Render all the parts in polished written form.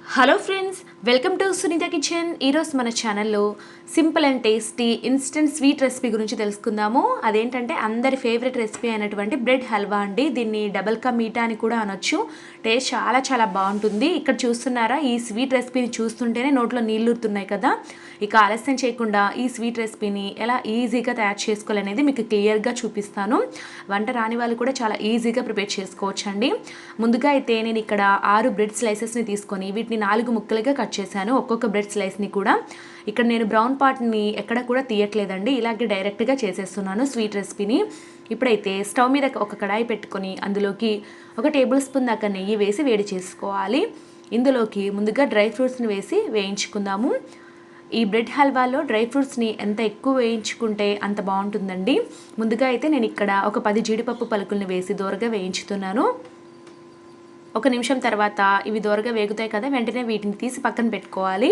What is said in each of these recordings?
Hello friends, welcome to Sunitha kitchen. ఈరోజు మన ఛానల్లో simple and tasty instant sweet recipe గురించి తెలుసుకుందాము. అదేంటంటే అందరి ఫేవరెట్ రెసిపీ అయినటువంటి బ్రెడ్ హల్వా అండి. దీన్ని డబల్ కా మీఠా అని కూడా అనొచ్చు. టేస్ట్ చాలా చాలా బాగుంటుంది. ఇక్కడ చూస్తున్నారా, ఈ స్వీట్ రెసిపీని చూస్తుంటేనే నోట్లో నీళ్ళురుతున్నాయి కదా. ఇక ఆలస్యం చేయకుండా ఈ స్వీట్ రెసిపీని ఎలా ఈజీగా తయారు చేసుకోవాలనేది మీకు క్లియర్గా చూపిస్తాను. వంట రాని వాళ్ళు కూడా చాలా ఈజీగా ప్రిపేర్ చేసుకోవచ్చు అండి. ముందుగా అయితే నేను ఇక్కడ 6 బ్రెడ్ స్లైసెస్ని తీసుకొని వీటిని 4 ముక్కలుగా కట్ చేశాను. ఒక్కొక్క బ్రెడ్ స్లైస్ని కూడా ఇక్కడ నేను బ్రౌన్ పార్ట్ని ఎక్కడ కూడా తీయట్లేదండి, ఇలాగే డైరెక్ట్గా చేసేస్తున్నాను స్వీట్ రెసిపీని. ఇప్పుడైతే స్టవ్ మీద ఒక కడాయి పెట్టుకొని అందులోకి 1 టేబుల్ స్పూన్ దాకా నెయ్యి వేసి వేడి చేసుకోవాలి. ఇందులోకి ముందుగా డ్రై ఫ్రూట్స్ని వేసి వేయించుకుందాము. ఈ బ్రెడ్ హల్వాలో డ్రై ఫ్రూట్స్ని ఎంత ఎక్కువ వేయించుకుంటే అంత బాగుంటుందండి. ముందుగా అయితే నేను ఇక్కడ ఒక 10 జీడిపప్పు పలుకుల్ని వేసి దోరగా వేయించుతున్నాను. 1 నిమిషం తర్వాత ఇవి దోరగా వేగుతాయి కదా, వెంటనే వీటిని తీసి పక్కన పెట్టుకోవాలి.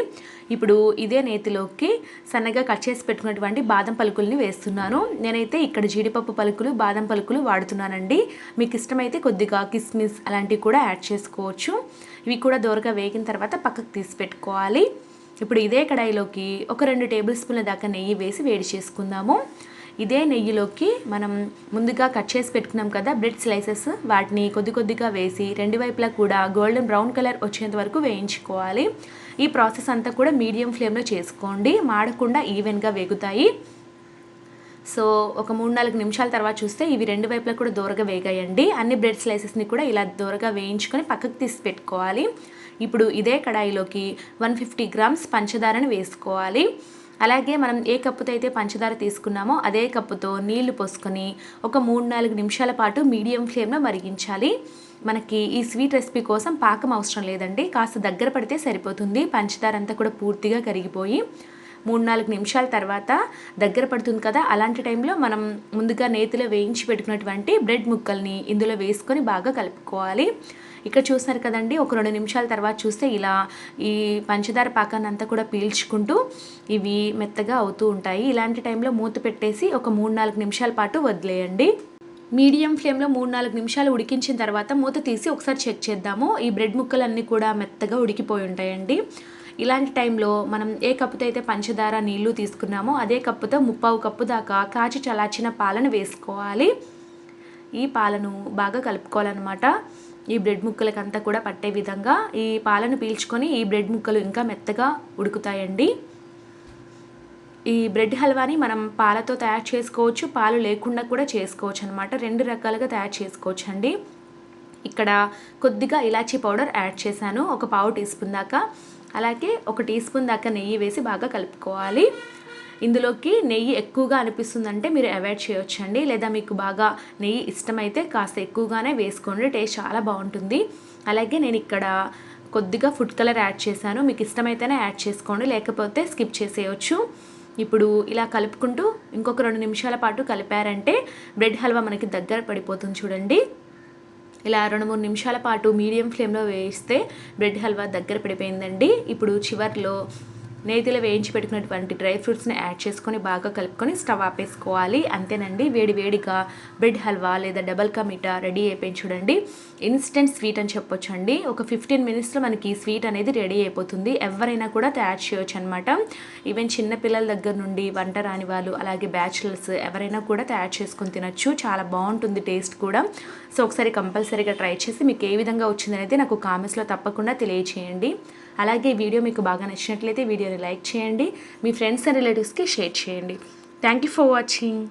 ఇప్పుడు ఇదే నేతిలోకి సన్నగా కట్ చేసి పెట్టుకున్నటువంటి బాదం పలుకుల్ని వేస్తున్నాను. నేనైతే ఇక్కడ జీడిపప్పు పలుకులు, బాదం పలుకులు వాడుతున్నానండి. మీకు ఇష్టమైతే కొద్దిగా కిస్మిస్ అలాంటివి కూడా యాడ్ చేసుకోవచ్చు. ఇవి కూడా దోరగా వేగిన తర్వాత పక్కకు తీసి పెట్టుకోవాలి. ఇప్పుడు ఇదే కడాయిలోకి ఒక 2 టేబుల్ స్పూన్ల దాకా నెయ్యి వేసి వేడి చేసుకుందాము. ఇదే నెయ్యిలోకి మనం ముందుగా కట్ చేసి పెట్టుకున్నాం కదా బ్రెడ్ స్లైసెస్, వాటిని కొద్దిగా వేసి 2 వైపులా కూడా గోల్డెన్ బ్రౌన్ కలర్ వచ్చేంత వరకు వేయించుకోవాలి. ఈ ప్రాసెస్ అంతా కూడా మీడియం ఫ్లేమ్లో చేసుకోండి, మాడకుండా ఈవెన్గా వేగుతాయి. సో ఒక 3-4 నిమిషాల తర్వాత చూస్తే ఇవి 2 వైపులా కూడా దోరగా వేగాయండి. అన్ని బ్రెడ్ స్లైసెస్ని కూడా ఇలా దోరగా వేయించుకొని పక్కకు తీసి పెట్టుకోవాలి. ఇప్పుడు ఇదే కడాయిలోకి 150 గ్రామ్స్ పంచదారని వేసుకోవాలి. అలాగే మనం ఏ కప్పుతో అయితే పంచదార తీసుకున్నామో అదే కప్పుతో నీళ్లు పోసుకొని ఒక 3-4 నిమిషాల పాటు మీడియం ఫ్లేమ్లో మరిగించాలి. మనకి ఈ స్వీట్ రెసిపీ కోసం పాకం అవసరం లేదండి, కాస్త దగ్గర పడితే సరిపోతుంది. పంచదార అంతా కూడా పూర్తిగా కరిగిపోయి 3-4 నిమిషాల తర్వాత దగ్గర పడుతుంది కదా, అలాంటి టైంలో మనం ముందుగా నేతిలో వేయించి పెట్టుకున్నటువంటి బ్రెడ్ ముక్కల్ని ఇందులో వేసుకొని బాగా కలుపుకోవాలి. ఇక్కడ చూస్తున్నారు కదండి, ఒక 2 నిమిషాల తర్వాత చూస్తే ఇలా ఈ పంచదార పాకాన్ని అంతా కూడా పీల్చుకుంటూ ఇవి మెత్తగా అవుతూ ఉంటాయి. ఇలాంటి టైంలో మూత పెట్టేసి ఒక 3-4 నిమిషాల పాటు వదిలేయండి. మీడియం ఫ్లేమ్లో 3-4 నిమిషాలు ఉడికించిన తర్వాత మూత తీసి ఒకసారి చెక్ చేద్దాము. ఈ బ్రెడ్ ముక్కలన్నీ కూడా మెత్తగా ఉడికిపోయి ఉంటాయండి. ఇలాంటి టైంలో మనం ఏ కప్పుతో అయితే పంచదార నీళ్లు తీసుకున్నామో అదే కప్పుతో 3/4 కప్పు దాకా కాచి చల్లార్చిన పాలను వేసుకోవాలి. ఈ పాలను బాగా కలుపుకోవాలన్నమాట. ఈ బ్రెడ్ ముక్కలకంతా కూడా పట్టే విధంగా ఈ పాలను పీల్చుకొని ఈ బ్రెడ్ ముక్కలు ఇంకా మెత్తగా ఉడుకుతాయండి. ఈ బ్రెడ్ హల్వాని మనం పాలతో తయారు చేసుకోవచ్చు, పాలు లేకుండా కూడా చేసుకోవచ్చు అనమాట. 2 రకాలుగా తయారు చేసుకోవచ్చు అండి. ఇక్కడ కొద్దిగా ఇలాచీ పౌడర్ యాడ్ చేశాను, ఒక 1/4 టీ స్పూన్ దాకా. అలాగే 1 టీ స్పూన్ దాకా నెయ్యి వేసి బాగా కలుపుకోవాలి. ఇందులోకి నెయ్యి ఎక్కువగా అనిపిస్తుందంటే మీరు అవాయిడ్ చేయొచ్చండి, లేదా మీకు బాగా నెయ్యి ఇష్టమైతే కాస్త ఎక్కువగానే వేసుకోండి, టేస్ట్ చాలా బాగుంటుంది. అలాగే నేను ఇక్కడ కొద్దిగా ఫుడ్ కలర్ యాడ్ చేశాను, మీకు ఇష్టమైతేనే యాడ్ చేసుకోండి, లేకపోతే స్కిప్ చేసేయచ్చు. ఇప్పుడు ఇలా కలుపుకుంటూ ఇంకొక 2 నిమిషాల పాటు కలిపారంటే బ్రెడ్ హల్వా మనకి దగ్గర పడిపోతుంది చూడండి. ఇలా 2-3 నిమిషాల పాటు మీడియం ఫ్లేమ్లో వేయిస్తే బ్రెడ్ హల్వా దగ్గర పడిపోయిందండి. ఇప్పుడు చివర్లో నేతిలో వేయించి పెట్టుకున్నటువంటి డ్రై ఫ్రూట్స్ని యాడ్ చేసుకొని బాగా కలుపుకొని స్టవ్ ఆపేసుకోవాలి. అంతేనండి, వేడిగా బ్రెడ్ హల్వా లేదా డబల్ కా మీఠా రెడీ అయిపోయింది చూడండి. ఇన్స్టెంట్ స్వీట్ అని చెప్పొచ్చు అండి. ఒక 15 మినిట్స్లో మనకి ఈ స్వీట్ అనేది రెడీ అయిపోతుంది. ఎవరైనా కూడా తయారు చేయొచ్చు అనమాట. ఈవెన్ చిన్న పిల్లల దగ్గర నుండి వంట రాని వాళ్ళు, అలాగే బ్యాచులర్స్ ఎవరైనా కూడా తయారు చేసుకొని తినచ్చు. చాలా బాగుంటుంది టేస్ట్ కూడా. సో ఒకసారి కంపల్సరీగా ట్రై చేసి మీకు ఏ విధంగా వచ్చిందనేది నాకు కామెంట్స్లో తప్పకుండా తెలియచేయండి. అలాగే ఈ వీడియో మీకు బాగా నచ్చినట్లయితే వీడియోని లైక్ చేయండి, మీ ఫ్రెండ్స్ అండ్ రిలేటివ్స్కి షేర్ చేయండి. Thank you for watching.